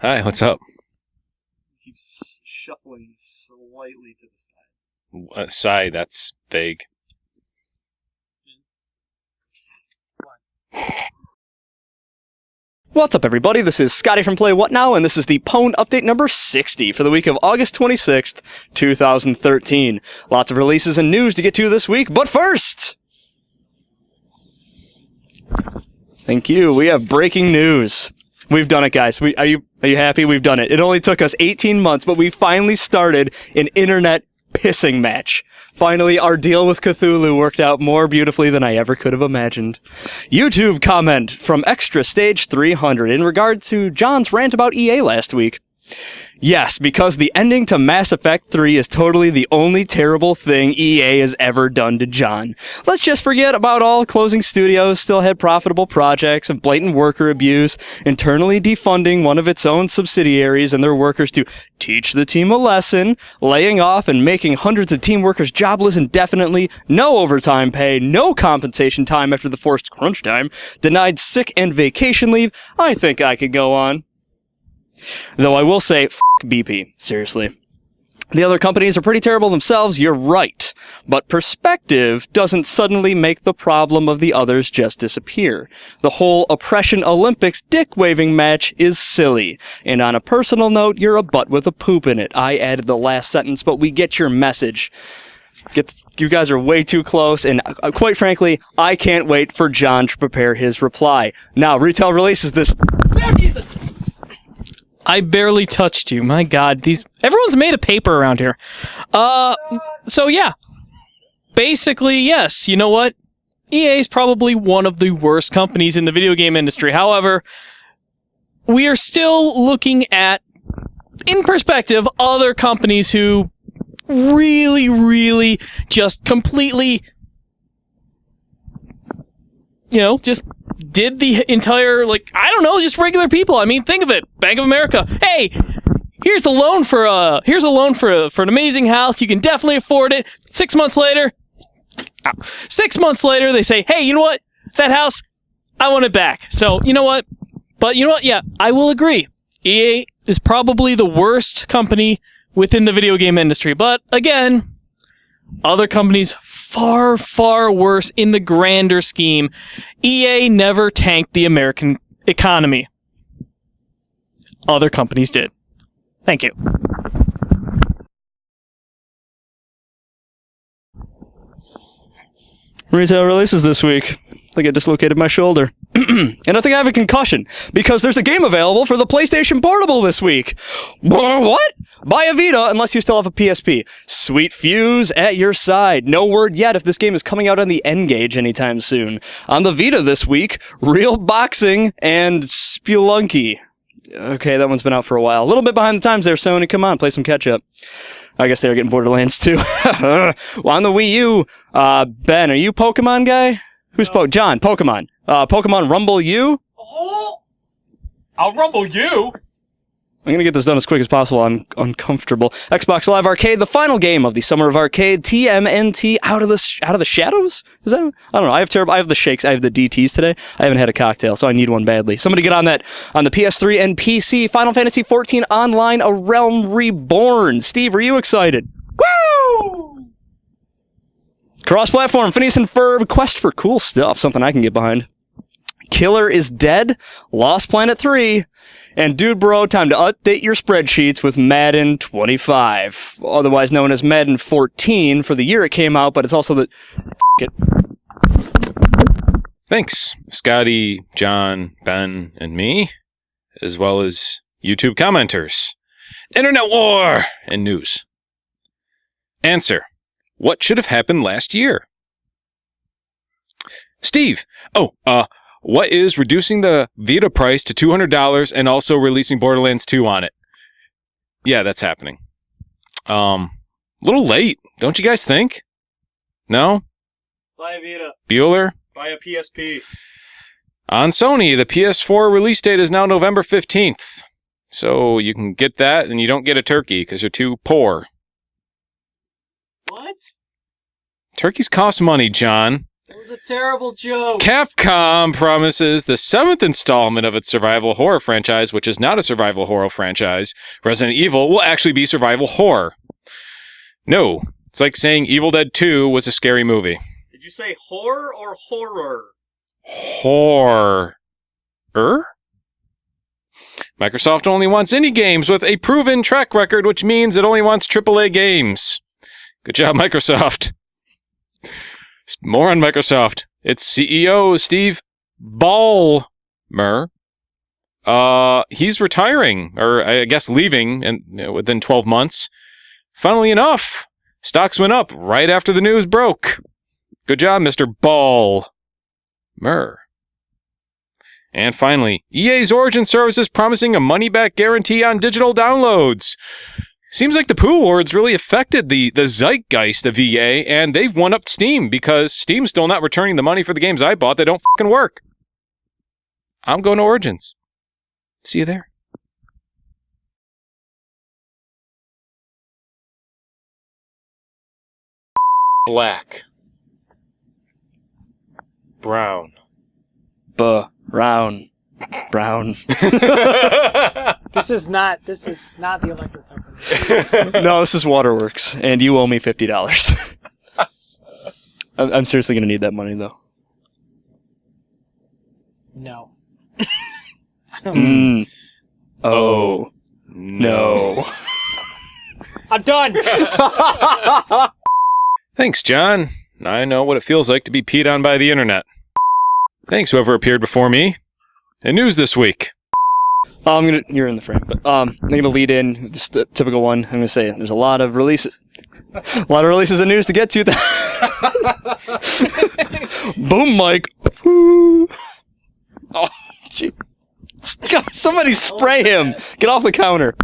Hi, what's up? Keeps shuffling slightly to the side. Side, that's vague. What's up, everybody? This is Scotty from PlayWhatNow, and this is the Pwn update number 60 for the week of August 26th, 2013. Lots of releases and news to get to this week, but first... Thank you. We have breaking news. We've done it, guys. Are you happy? We've done it. It only took us 18 months, but we finally started an internet pissing match. Finally, our deal with Cthulhu worked out more beautifully than I ever could have imagined. YouTube comment from Extra Stage 300 in regard to John's rant about EA last week. Yes, because the ending to Mass Effect 3 is totally the only terrible thing EA has ever done to John. Let's just forget about all closing studios, still had profitable projects, and blatant worker abuse, internally defunding one of its own subsidiaries and their workers to teach the team a lesson, laying off and making hundreds of team workers jobless indefinitely, no overtime pay, no compensation time after the forced crunch time, denied sick and vacation leave. I think I could go on. Though I will say, f*** BP, seriously. The other companies are pretty terrible themselves, you're right. But perspective doesn't suddenly make the problem of the others just disappear. The whole Oppression Olympics dick-waving match is silly. And on a personal note, you're a butt with a poop in it. I added the last sentence, but we get your message. You guys are way too close, and quite frankly, I can't wait for John to prepare his reply. Now, retail releases this... I barely touched you. My God, everyone's made of paper around here. So yeah. Basically, yes. You know what? EA is probably one of the worst companies in the video game industry. However, we are still looking at, in perspective, other companies who really, really just completely, just did the entire, just regular people. I mean, think of it. Bank of America. Hey, here's a loan for an amazing house. You can definitely afford it. 6 months later, they say, hey, you know what? That house, I want it back. So, you know what? But you know what? Yeah, I will agree. EA is probably the worst company within the video game industry. But again, other companies far, far worse in the grander scheme. EA never tanked the American economy. Other companies did. Thank you. Retail releases this week. I think I dislocated my shoulder. And I think I have a concussion, because there's a game available for the PlayStation Portable this week. What? Buy a Vita unless you still have a PSP. Sweet Fuse at your side. No word yet if this game is coming out on the N-Gage anytime soon. On the Vita this week, Real Boxing and Spelunky. Okay, that one's been out for a while. A little bit behind the times there, Sony. Come on, play some catch-up. I guess they were getting Borderlands too. Well, on the Wii U, Ben, are you Pokemon guy? Who's John, Pokemon. Pokemon Rumble U? Oh! I'll rumble you! I'm gonna get this done as quick as possible. I'm uncomfortable. Xbox Live Arcade, the final game of the Summer of Arcade, TMNT, Out of the Shadows? Is that? I don't know. I have the shakes. I have the DTs today. I haven't had a cocktail, so I need one badly. Somebody get on that on the PS3 and PC. Final Fantasy XIV Online, A Realm Reborn. Steve, are you excited? Woo! Cross-platform, Phineas and Ferb, Quest for Cool Stuff, something I can get behind. Killer is Dead, Lost Planet 3, and dude bro, time to update your spreadsheets with Madden 25, otherwise known as Madden 14 for the year it came out, but it's also the... Thanks, Scotty, John, Ben, and me, as well as YouTube commenters. Internet war and news. Answer. What should have happened last year? Steve. What is reducing the Vita price to $200 and also releasing Borderlands 2 on it? Yeah, that's happening. A little late, don't you guys think? No? Buy a Vita. Bueller? Buy a PSP. On Sony, the PS4 release date is now November 15th. So you can get that and you don't get a turkey because you're too poor. What? Turkeys cost money, John. They're was a terrible joke. Capcom promises the 7th installment of its survival horror franchise, which is not a survival horror franchise, Resident Evil, will actually be survival horror. No, it's like saying Evil Dead 2 was a scary movie. Did you say horror or horror? Horror. Microsoft only wants indie games with a proven track record, which means it only wants AAA games. Good job, Microsoft. More on Microsoft. Its CEO, Steve Ballmer, he's retiring, or I guess leaving within 12 months. Funnily enough, stocks went up right after the news broke. Good job, Mr. Ballmer. And finally, EA's Origin Service is promising a money-back guarantee on digital downloads. Seems like the Pooh Awards really affected the zeitgeist of EA, and they've one-upped Steam because Steam's still not returning the money for the games I bought that don't fucking work. I'm going to Origins. See you there. Black. Brown. Brown. This is not the electric company. No, this is Waterworks, and you owe me $50. I'm seriously gonna need that money though. No. Oh. No. I'm done. Thanks, John. I know what it feels like to be peed on by the internet. Thanks, whoever appeared before me. In news this week. You're in the frame, but I'm gonna lead in just the typical one. I'm gonna say there's a lot of releases of news to get to. Boom, Mike. Oh, gee. God, somebody spray him. Get off the counter.